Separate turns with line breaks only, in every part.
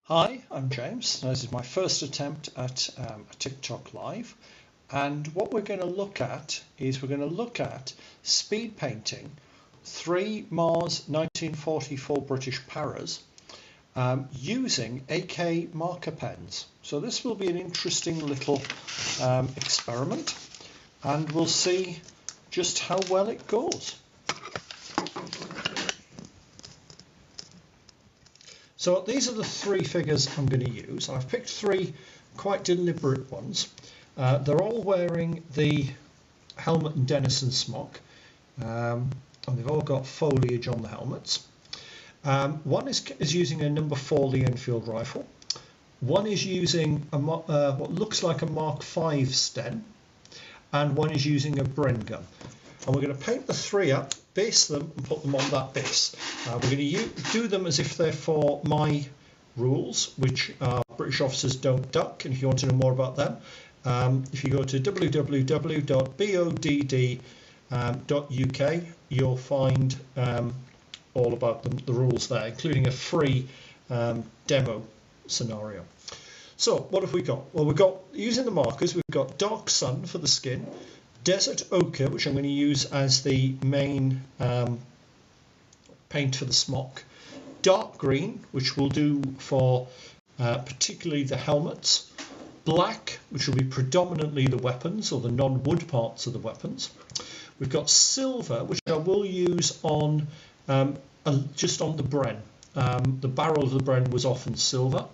Hi, I'm James. This is my first attempt at a TikTok live, and what we're going to look at is speed painting 3 Mars 1944 British Paras using AK marker pens. So this will be an interesting little experiment, and we'll see just how well it goes. So these are the 3 figures I'm going to use. I've picked 3 quite deliberate ones. They're all wearing the helmet and Denison smock, and they've all got foliage on the helmets. One is using a number 4 Lee Enfield rifle. One is using a, what looks like a Mark V Sten, and one is using a Bren gun. And we're going to paint the 3 up, base them and put them on that base. We're going to do them as if they're for my rules, which are British officers don't duck. And if you want to know more about them, if you go to www.bodd.uk, you'll find all about the rules there, including a free demo scenario. So what have we got? Well, we've got, using the markers, we've got Dark Sun for the skin, Desert Ochre, which I'm going to use as the main paint for the smock, Dark Green, which will do for particularly the helmets, Black, which will be predominantly the weapons or the non-wood parts of the weapons. We've got Silver, which I will use on just on the Bren. The barrel of the Bren was often silver.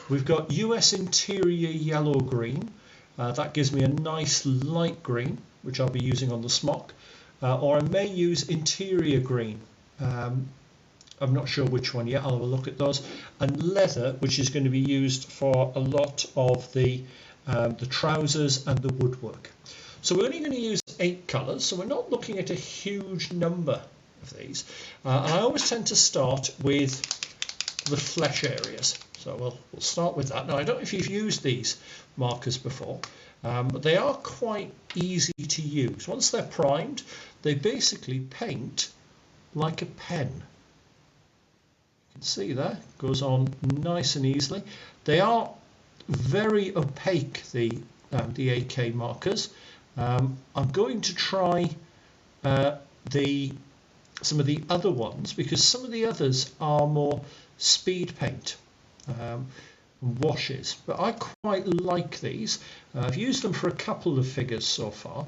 We've got US Interior Yellow Green. That gives me a nice light green, which I'll be using on the smock, or I may use Interior Green. I'm not sure which one yet. I'll have a look at those. And Leather, which is going to be used for a lot of the trousers and the woodwork. So we're only going to use 8 colours, so we're not looking at a huge number of these. And I always tend to start with the flesh areas. So we'll start with that. Now, I don't know if you've used these markers before, but they are quite easy to use. Once they're primed, they basically paint like a pen. You can see there, goes on nice and easily. They are very opaque, the AK markers. I'm going to try some of the other ones, because some of the others are more speed paint washes, but I quite like these. I've used them for a couple of figures so far,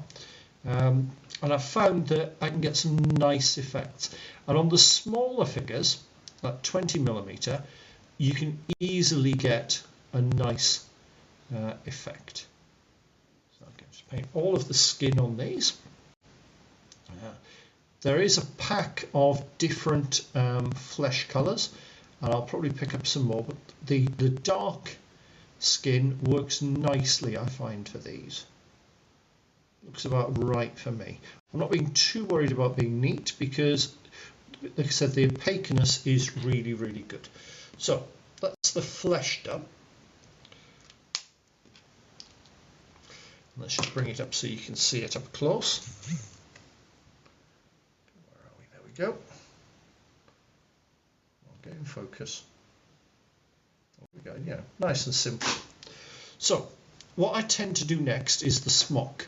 and I've found that I can get some nice effects. And on the smaller figures, like 20mm, you can easily get a nice effect. So I'm going to paint all of the skin on these. There is a pack of different flesh colours, and I'll probably pick up some more, but the dark skin works nicely, I find, for these. Looks about right for me. I'm not being too worried about being neat, because, like I said, the opaqueness is really, really good. So that's the flesh done. Let's just bring it up so you can see it up close. Where are we? There we go. Get in focus. There we go. Yeah, nice and simple. So what I tend to do next is the smock.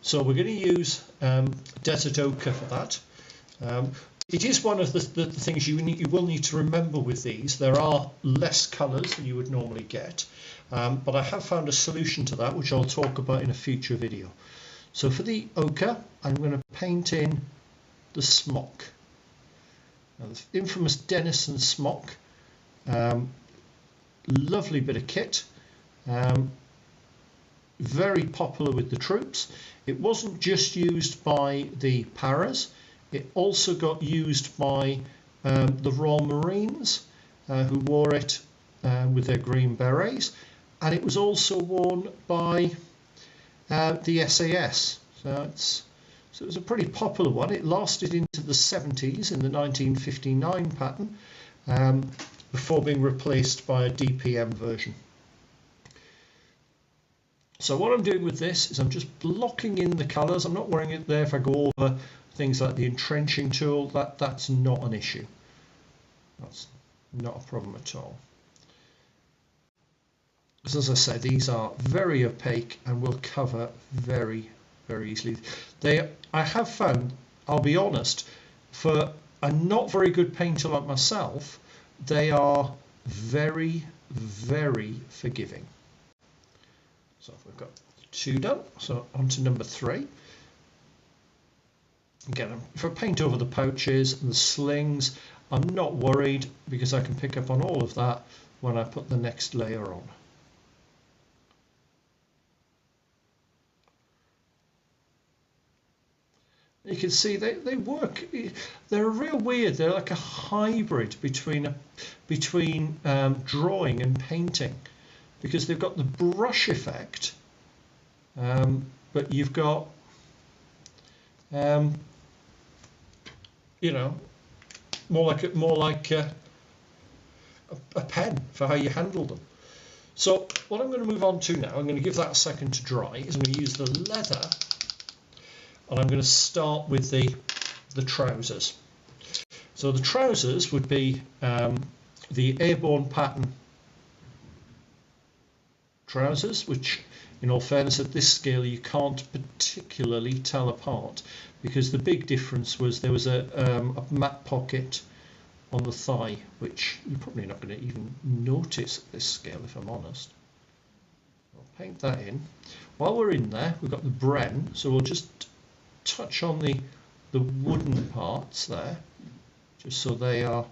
So we're going to use Desert Ochre for that. It is one of the things you will need to remember with these. There are less colours than you would normally get, but I have found a solution to that, which I'll talk about in a future video. So for the ochre, I'm going to paint in the smock. Now, the infamous Denison smock, lovely bit of kit, very popular with the troops. It wasn't just used by the paras, it also got used by the Royal Marines, who wore it with their green berets, and it was also worn by the SAS. So it was a pretty popular one. It lasted into the 70s in the 1959 pattern, before being replaced by a DPM version. So what I'm doing with this is I'm just blocking in the colours. I'm not worrying it there if I go over things like the entrenching tool. That's not an issue. That's not a problem at all. As I said, these are very opaque and will cover very, very easily. I have found, I'll be honest, for a not very good painter like myself, they are very, very forgiving. So we've got 2 done, so on to number 3. Again, if I paint over the pouches and the slings, I'm not worried because I can pick up on all of that when I put the next layer on. You can see they work. They're real weird. They're like a hybrid between drawing and painting, because they've got the brush effect, but you've got you know, more like a pen for how you handle them. So what I'm going to move on to now, I'm going to give that a second to dry, is I'm going to use the leather, and I'm going to start with the trousers. So the trousers would be the airborne pattern trousers, which in all fairness at this scale you can't particularly tell apart, because the big difference was there was a matte pocket on the thigh, which you're probably not going to even notice at this scale, if I'm honest. I'll paint that in. While we're in there, we've got the bren, so we'll just touch on the wooden parts there, just so they are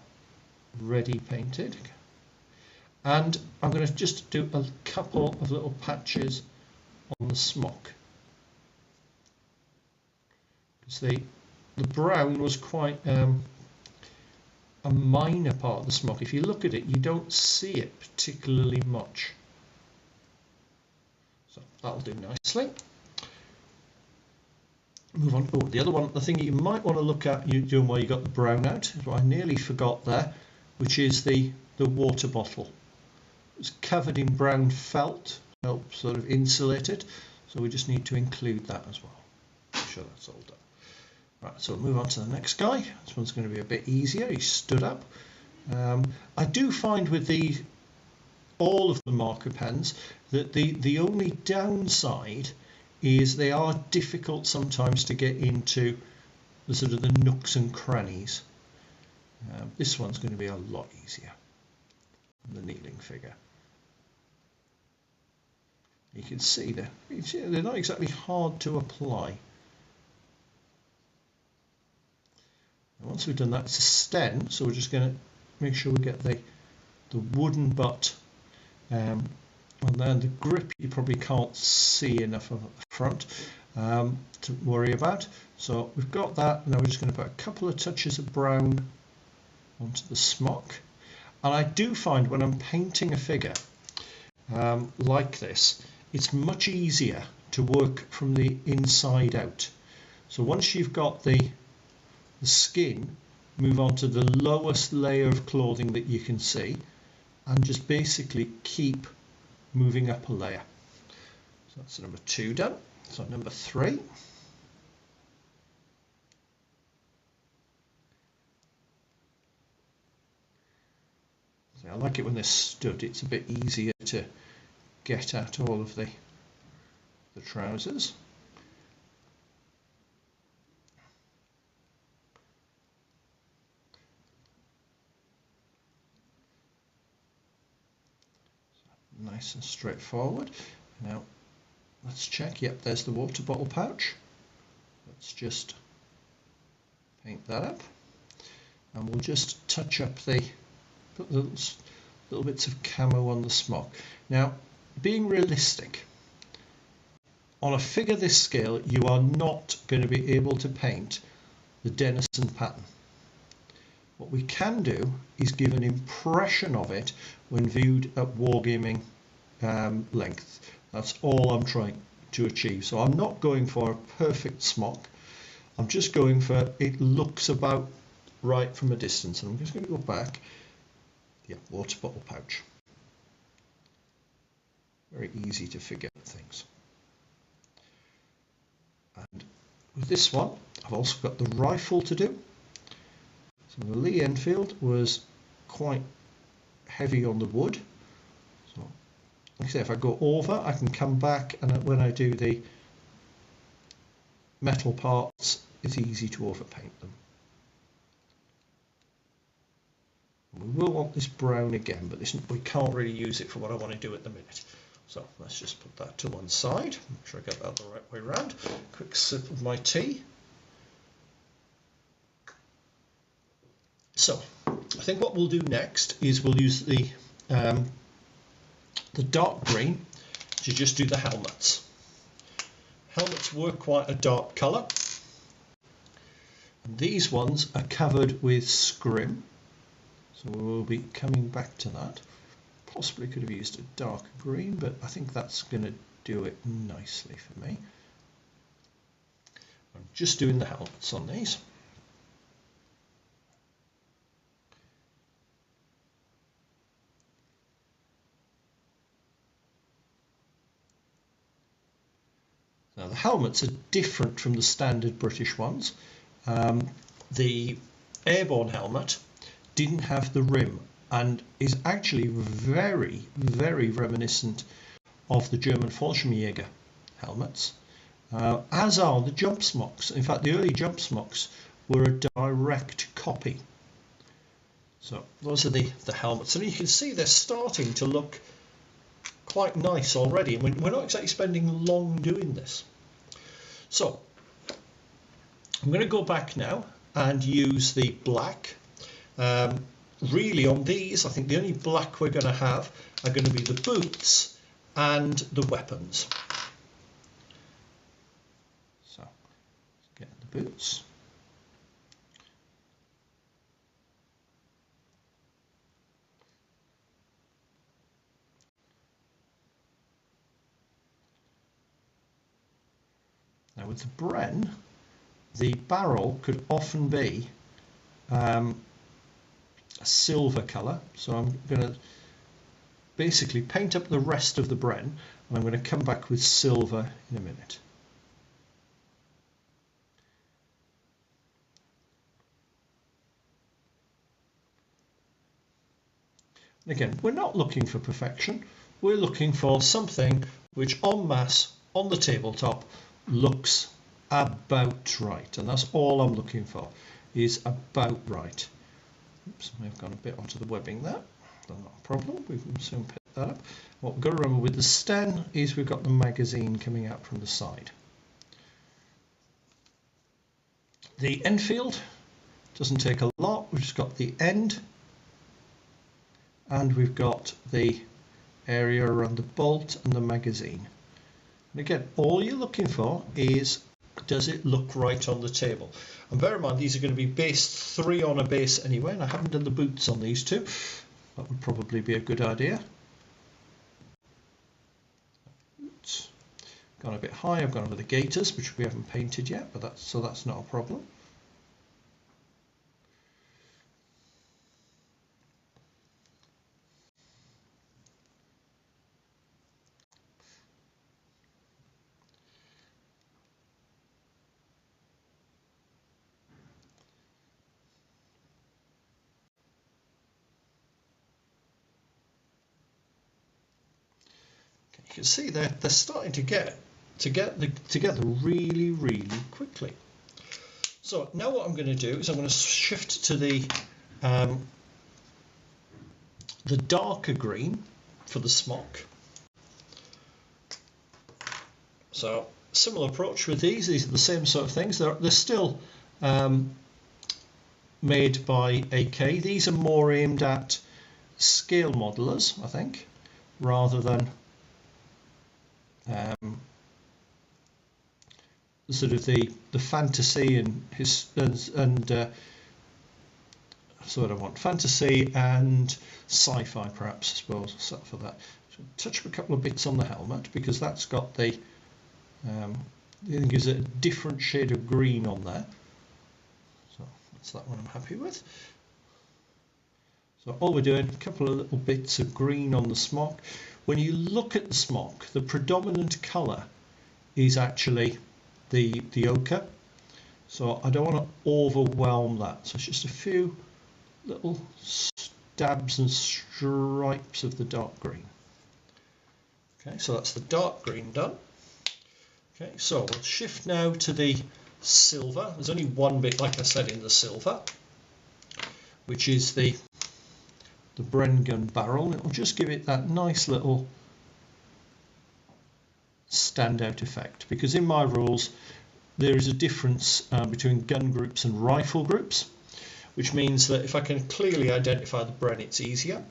ready painted. And I'm going to just do a couple of little patches on the smock, because the brown was quite a minor part of the smock. If you look at it, you don't see it particularly much. So that'll do nicely. Move on. Oh, the other one, the thing you might want to look at, you doing while you got the brown out, is what I nearly forgot there, which is the water bottle. It's covered in brown felt, helps sort of insulate it, so we just need to include that as well. Make sure that's all done. Right, so we'll move on to the next guy. This one's going to be a bit easier. He stood up. I do find with all of the marker pens that the only downside is they are difficult sometimes to get into the sort of the nooks and crannies. This one's going to be a lot easier than the kneeling figure. You can see they're not exactly hard to apply. And once we've done that, it's a stem, so we're just going to make sure we get the wooden butt and then the grip you probably can't see enough of the front to worry about. So we've got that. Now we're just going to put a couple of touches of brown onto the smock. And I do find when I'm painting a figure like this, it's much easier to work from the inside out. So once you've got the skin, move on to the lowest layer of clothing that you can see, and just basically keep moving up a layer. So that's number 2 done. So number 3. So I like it when they're stood. It's a bit easier to get at all of the trousers. Nice and straightforward. Now let's check. Yep, there's the water bottle pouch. Let's just paint that up, and we'll just touch up put little bits of camo on the smock. Now, being realistic, on a figure this scale, you are not going to be able to paint the Denison pattern. What we can do is give an impression of it when viewed at wargaming length. That's all I'm trying to achieve. So I'm not going for a perfect smock. I'm just going for it looks about right from a distance. And I'm just going to go back. Yeah, water bottle pouch. Very easy to forget things. And with this one, I've also got the rifle to do. So the Lee Enfield was quite heavy on the wood. So like I say, if I go over, I can come back, and when I do the metal parts, it's easy to overpaint them. We will want this brown again, but we can't really use it for what I want to do at the minute. So let's just put that to one side. Make sure I get that the right way around. Quick sip of my tea. So I think what we'll do next is we'll use the dark green to just do the helmets. Helmets were quite a dark colour. And these ones are covered with scrim. So we'll be coming back to that. Possibly could have used a darker green, but I think that's going to do it nicely for me. I'm just doing the helmets on these. Now the helmets are different from the standard British ones. The airborne helmet didn't have the rim and is actually very, very reminiscent of the German Fallschirmjäger helmets, as are the jump smocks. In fact, the early jump smocks were a direct copy. So those are the helmets, and you can see they're starting to look quite nice already, and we're not exactly spending long doing this. So I'm going to go back now and use the black. Really on these, I think the only black we're going to have are going to be the boots and the weapons. So let's get the boots. Now with the Bren, the barrel could often be a silver colour, so I'm going to basically paint up the rest of the Bren, and I'm going to come back with silver in a minute. And again, we're not looking for perfection, we're looking for something which en masse on the tabletop looks about right, and that's all I'm looking for, is about right. Oops, I've gone a bit onto the webbing there. Not a problem, we can soon pick that up. What we've got to remember with the Sten is we've got the magazine coming out from the side. The Enfield doesn't take a lot, we've just got the end, and we've got the area around the bolt and the magazine. And again, all you're looking for is, does it look right on the table? And bear in mind, these are going to be base 3 on a base anyway, and I haven't done the boots on these two. That would probably be a good idea. Oops. Gone a bit high, I've gone over the gaiters, which we haven't painted yet, but that's not a problem. You can see they're starting to get together really, really quickly. So now what I'm going to do is I'm going to shift to the darker green for the smock. So similar approach with these. These are the same sort of things. They're still made by AK. These are more aimed at scale modelers, I think, rather than sort of the fantasy and so what I want, fantasy and sci-fi perhaps, I suppose, set for that. So touch up a couple of bits on the helmet because that's got the I think gives it a different shade of green on there. So that's that one I'm happy with. So all we're doing, a couple of little bits of green on the smock. When you look at the smock, the predominant colour is actually the ochre. So I don't want to overwhelm that. So it's just a few little stabs and stripes of the dark green. Okay, so that's the dark green done. Okay, so we'll shift now to the silver. There's only one bit, like I said, in the silver, which is the Bren gun barrel. It'll just give it that nice little standout effect, because in my rules there is a difference between gun groups and rifle groups, which means that if I can clearly identify the Bren, it's easier.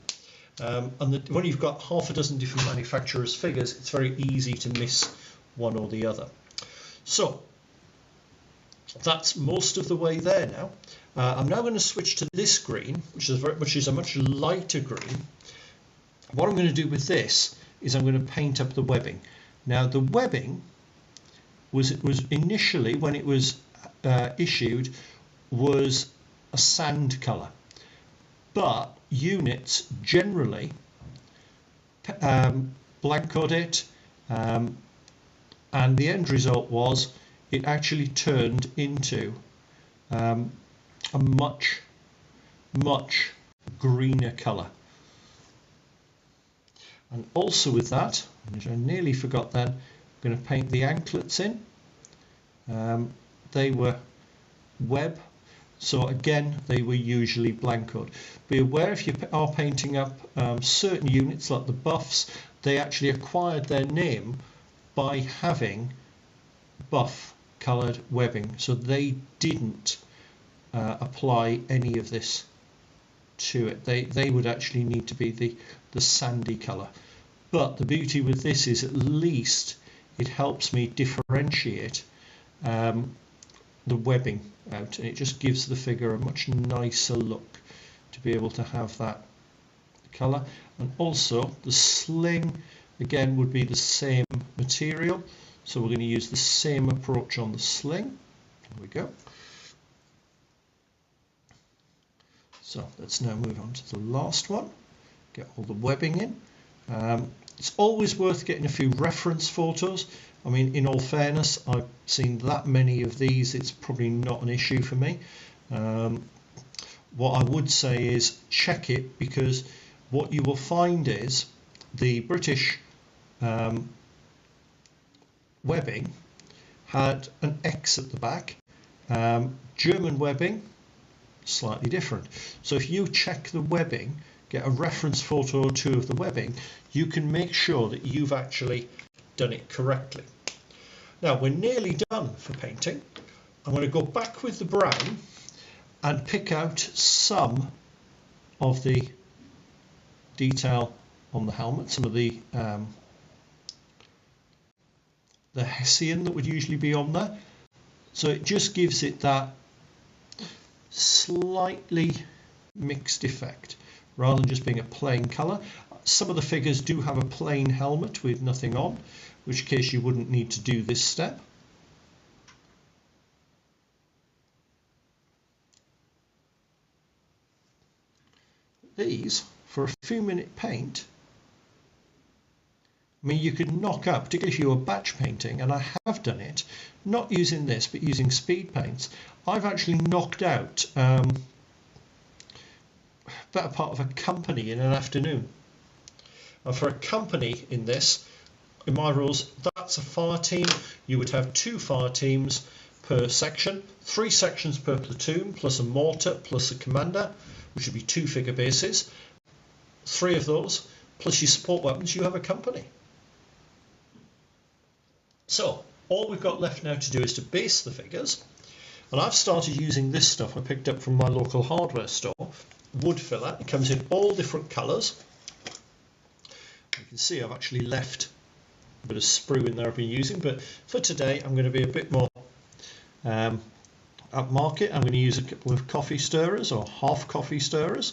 When you've got half a dozen different manufacturers' figures, it's very easy to miss one or the other. So that's most of the way there now. I'm now going to switch to this green, which is a much lighter green. What I'm going to do with this is I'm going to paint up the webbing. Now the webbing was initially, when it was issued, was a sand colour, but units generally blancoed it, and the end result was it actually turned into a much greener colour. And also with that, which I nearly forgot then, I'm going to paint the anklets in. They were web, so again they were usually blancoed. Be aware, if you are painting up certain units like the buffs, they actually acquired their name by having buff coloured webbing, so they didn't apply any of this to it. They would actually need to be the sandy colour. But the beauty with this is at least it helps me differentiate the webbing out, and it just gives the figure a much nicer look to be able to have that colour. And also the sling again would be the same material, so we're going to use the same approach on the sling. There we go. So let's now move on to the last one, get all the webbing in. It's always worth getting a few reference photos. I mean, in all fairness, I've seen that many of these, it's probably not an issue for me. What I would say is check it, because what you will find is the British webbing had an X at the back. German webbing, slightly different. So if you check the webbing, get a reference photo or two of the webbing, you can make sure that you've actually done it correctly. Now we're nearly done for painting. I'm going to go back with the brown and pick out some of the detail on the helmet, some of the Hessian that would usually be on there. So it just gives it that slightly mixed effect rather than just being a plain colour. Some of the figures do have a plain helmet with nothing on, in which case you wouldn't need to do this step. These, for a few minute paint, I mean, you could knock out, particularly if you were batch painting, and I have done it, not using this but using speed paints. I've actually knocked out better part of a company in an afternoon. And for a company in this, in my rules, that's a fire team. You would have 2 fire teams per section, 3 sections per platoon, plus a mortar, plus a commander, which would be 2 figure bases. 3 of those, plus your support weapons, you have a company. So all we've got left now to do is to base the figures. And I've started using this stuff I picked up from my local hardware store, wood filler. It comes in all different colours. You can see I've actually left a bit of sprue in there I've been using, but for today I'm going to be a bit more upmarket. I'm going to use a couple of coffee stirrers or half coffee stirrers.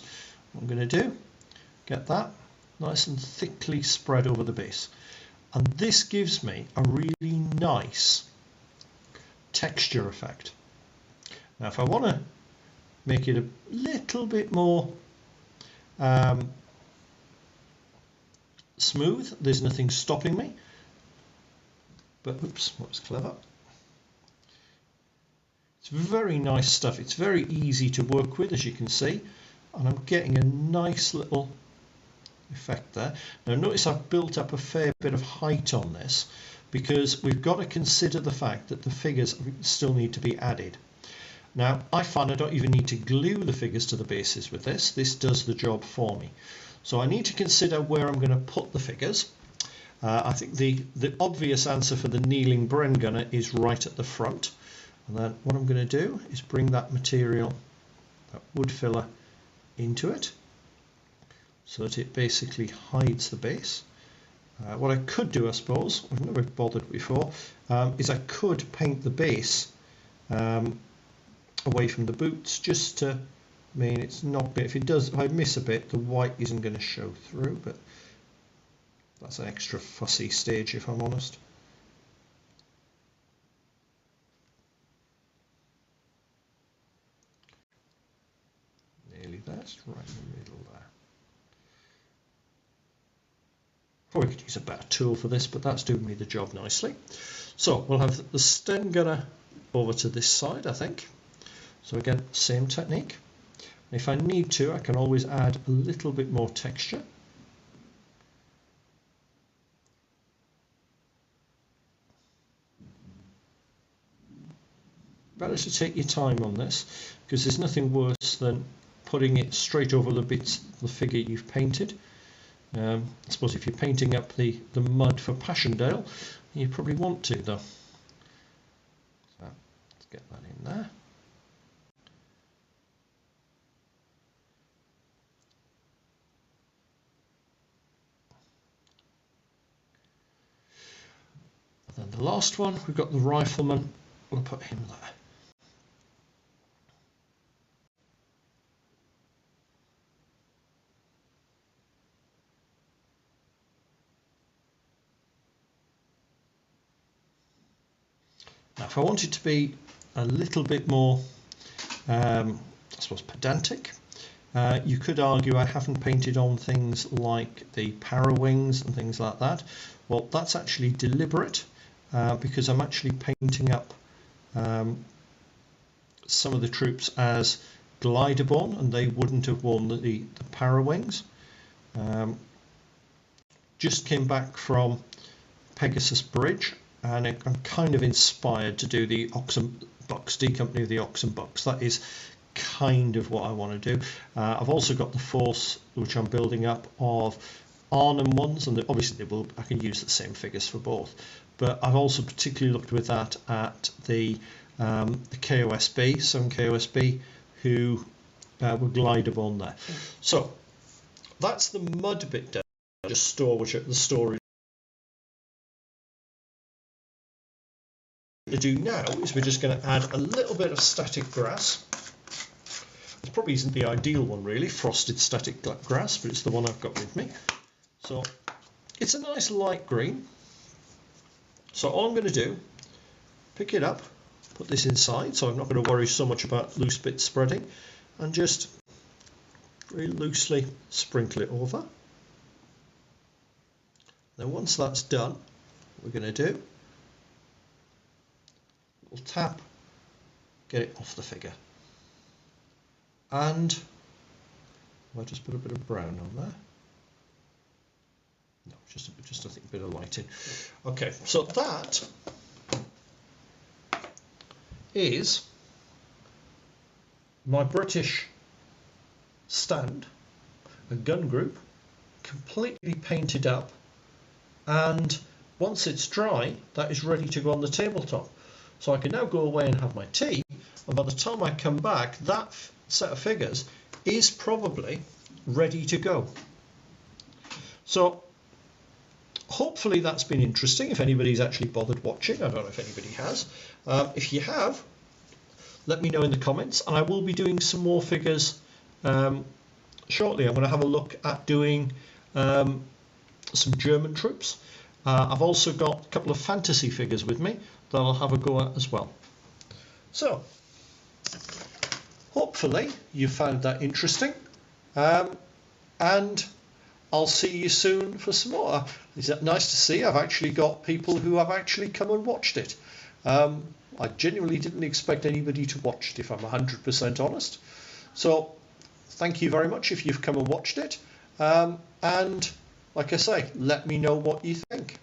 What I'm going to do, get that nice and thickly spread over the base. And this gives me a really nice texture effect. Now if I want to make it a little bit more smooth, there's nothing stopping me. But oops, that was clever. It's very nice stuff. It's very easy to work with, as you can see, and I'm getting a nice little effect there. Now notice I've built up a fair bit of height on this because we've got to consider the fact that the figures still need to be added. Now I find I don't even need to glue the figures to the bases with this. This does the job for me. So I need to consider where I'm going to put the figures. I think the obvious answer for the kneeling Bren gunner is right at the front. And then what I'm going to do is bring that material, that wood filler, into it so that it basically hides the base. What I could do, I suppose, I've never bothered before, is I could paint the base away from the boots just to, I mean, it's not, if it does, if I miss a bit, the white isn't going to show through, but that's an extra fussy stage if I'm honest. Nearly there, it's right in the middle there. Probably could use a better tool for this, but that's doing me the job nicely. So we'll have the stem gunner over to this side, I think. So again, same technique. If I need to, I can always add a little bit more texture. Better to take your time on this, because there's nothing worse than putting it straight over the bits of the figure you've painted. I suppose if you're painting up the mud for Passchendaele, you probably want to though. So let's get that in there. And then the last one, we've got the rifleman. We'll put him there. Now, if I wanted to be a little bit more, I suppose, pedantic, you could argue I haven't painted on things like the para wings and things like that. Well, that's actually deliberate because I'm actually painting up some of the troops as glider-borne, and they wouldn't have worn the para wings. Just came back from Pegasus Bridge, and I'm kind of inspired to do the Oxen Bucks, D Company of the Oxen Bucks. That is kind of what I want to do. I've also got the force which I'm building up of Arnhem ones, and obviously I can use the same figures for both. But I've also particularly looked with that at the KOSB, some KOSB who were glider-borne there. So that's the mud bit down. Just store which the story. To do now is we're just going to add a little bit of static grass. It probably isn't the ideal one really, frosted static grass, but it's the one I've got with me. So it's a nice light green. So all I'm going to do, pick it up, put this inside, so I'm not going to worry so much about loose bits spreading, and just very loosely sprinkle it over. Then once that's done, what we're going to do, we'll tap, get it off the figure. And I'll just put a bit of brown on there. No, just I think a bit of lighting. Okay, so that is my British stand, a gun group, completely painted up, and once it's dry, that is ready to go on the tabletop. So I can now go away and have my tea, and by the time I come back, that set of figures is probably ready to go. So hopefully that's been interesting, if anybody's actually bothered watching. I don't know if anybody has. If you have, let me know in the comments, and I will be doing some more figures shortly. I'm going to have a look at doing some German troops. I've also got a couple of fantasy figures with me that I'll have a go at as well. So hopefully you found that interesting, and I'll see you soon for some more. Is that nice to see? I've actually got people who have actually come and watched it. I genuinely didn't expect anybody to watch it, if I'm 100% honest. So thank you very much if you've come and watched it. And like I say, let me know what you think.